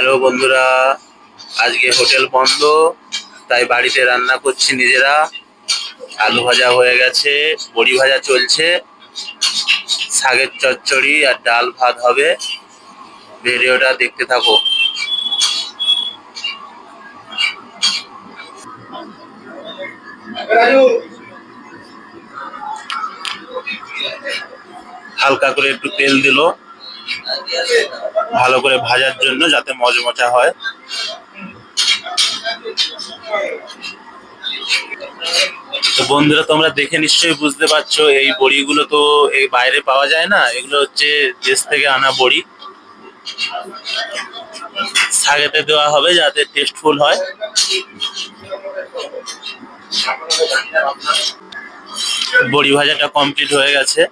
Hello বন্ধুরা, আজকে hotel বন্ধ, তাই বাড়িতে রান্না করছি নিজেরা। আলু ভাজা হয়ে গেছে, বড়ি ভাজা চলছে, শাকের চচ্চড়ি আর ডাল ভাত হবে। ভিডিওটা দেখতে থাকো। হালকা করে একটু তেল দিল ভালো করে ভাজার জন্য, যাতে মচমচা হয়। তো বন্ধুরা, তোমরা দেখে নিশ্চয়ই বুঝতে পারছো, এই বড়িগুলো তো এই বাইরে পাওয়া যায় না, এগুলো হচ্ছে দেশ থেকে আনা বড়ি। শাকেতে দেওয়া হবে যাতে টেস্টফুল হয়। বড়ি ভাজাটা কমপ্লিট হয়ে গেছে।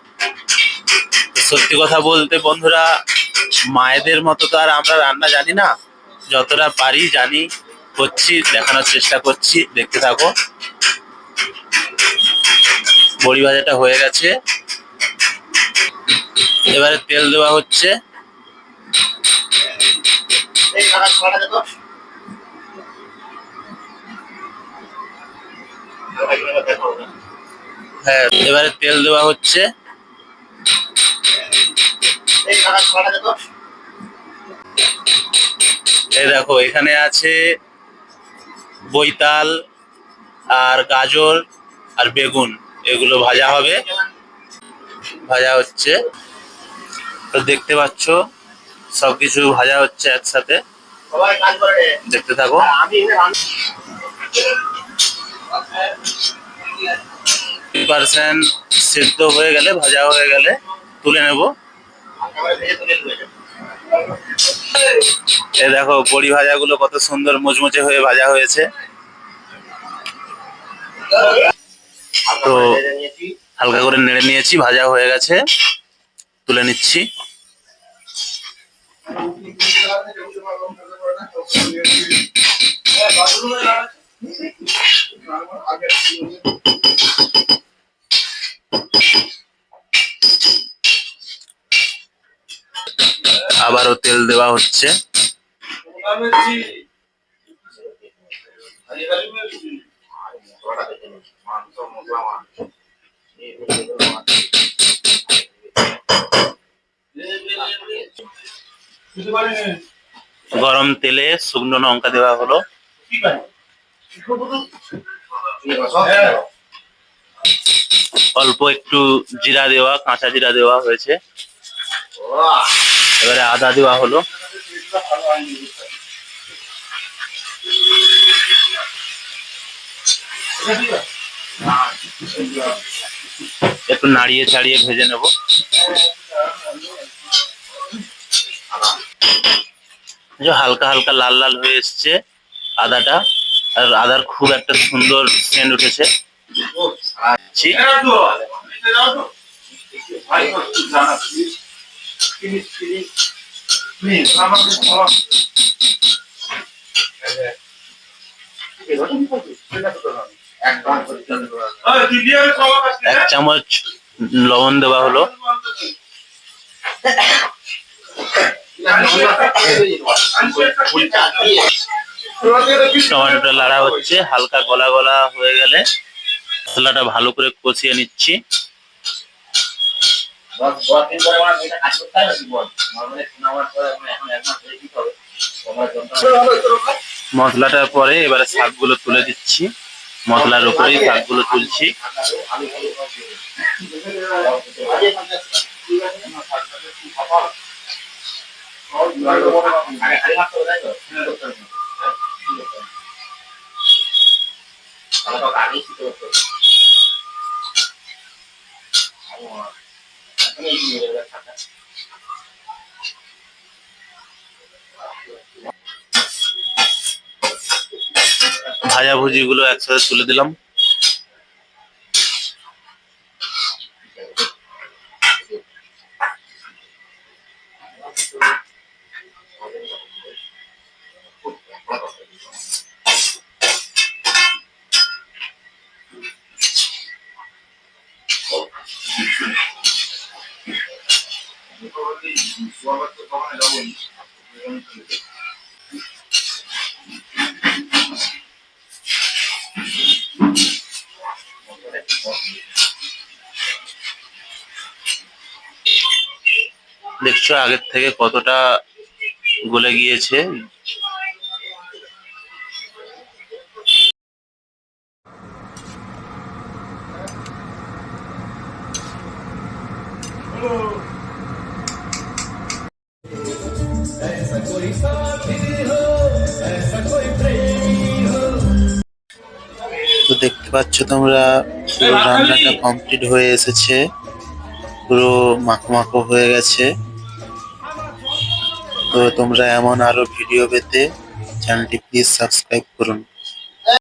সত্যি কথা বলতে বন্ধুরা, মায়েদের মতো তো আর আমরা রান্না জানি না। যতটা পারি জানি, করছি, দেখানোর চেষ্টা করছি, দেখতে থাকো। বড়ি ভাজাটা হয়ে গেছে, এবারে তেল দেওয়া হচ্ছে। হ্যাঁ, এবারে তেল দেওয়া হচ্ছে। এই দেখো, এখানে আছে বৈতাল আর গাজর আর বেগুন, এগুলো ভাজা হবে, ভাজা হচ্ছে। তো দেখতে পাচ্ছ, সবকিছু ভাজা হচ্ছে একসাথে, দেখতে থাকো। 50% সিদ্ধ হয়ে গেলে, ভাজা হয়ে গেলে তুলে নেব। এই দেখো, বড়ি ভাজাগুলো কত সুন্দর মুচমুচে হয়ে ভাজা হয়েছে। তো হালকা করে নেড়ে নিয়েছি, ভাজা হয়ে গেছে, তুলে নিচ্ছি। আবারও তেল দেওয়া হচ্ছে। গরম তেলে শুকনো লঙ্কা দেওয়া হলো, অল্প একটু জিরা দেওয়া, কাঁচা জিরা দেওয়া হয়েছে। এবারে আদা দেওয়া হলো, একটু নাড়িয়ে ছাড়িয়ে ভেজে নেব। হালকা হালকা লাল লাল হয়ে এসছে আদাটা, আর আদার খুব একটা সুন্দর সেন্ট উঠেছে। এক চামচ লবণ দেওয়া হলো। টমেটোটা লাড়া হচ্ছে, হালকা গলা গলা হয়ে গেলে মশলাটা ভালো করে কষিয়ে নিচ্ছি। মশলাটার পরে এবারে শাকগুলো তুলে দিচ্ছি, মশলার উপরেই শাকগুলো তুলছি। ভাজাভুজি গুলো একসাথে তুলে দিলাম। দেখছো আগের থেকে কতটা গলে গিয়েছে। তো দেখতে পাচ্ছ তোমরা পুরো রান্নাটা কমপ্লিট হয়ে এসেছে, পুরো মাখো মাখো হয়ে গেছে। তো তোমরা এমন আরো ভিডিও পেতে চ্যানেলটি প্লিজ সাবস্ক্রাইব করুন।